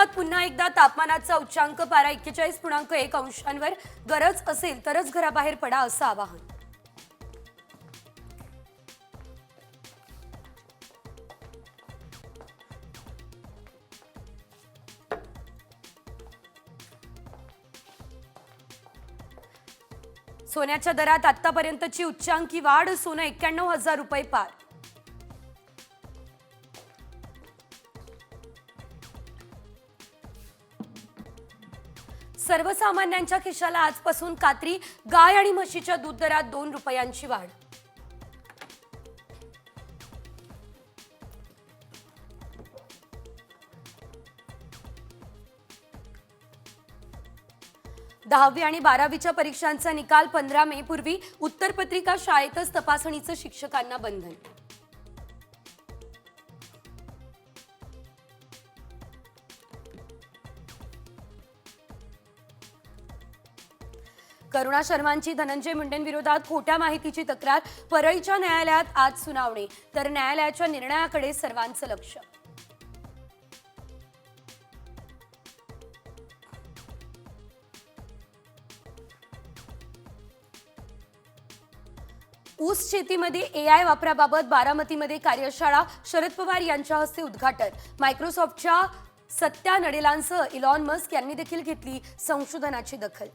कोकणात पुन्हा एकदा तापमानाचा उच्चांक पारा 41.1 अंशांवर गरज असेल तरच घराबाहेर पडा असं आवाहन. सोन्याच्या दरात आतापर्यंतची उच्चांकी वाढ. सोनं 91,000 रुपये पार. सर्वसामान्यांच्या खिशाला आजपासून कात्री. गाय आणि म्हशीच्या दूध दरात 2 रुपयांची वाढ. दहावी आणि 12वीच्या परीक्षांचा निकाल 15 मे पूर्वी. उत्तरपत्रिका शाळेतच तपासणीचं शिक्षकांना बंधन. करुणा शर्मांची धनंजय मुंडेंविरोधात खोट्या माहितीची तक्रार. परळीच्या न्यायालयात आज सुनावणी, तर न्यायालयाच्या निर्णयाकडे सर्वांचं लक्ष. ऊस शेतीमध्ये AI वापराबाबत बारामतीमध्ये कार्यशाळा. शरद पवार यांच्या हस्ते उद्घाटन. मायक्रोसॉफ्टच्या सत्या नडेलांसह इलॉन मस्क यांनी देखील घेतली संशोधनाची दखल.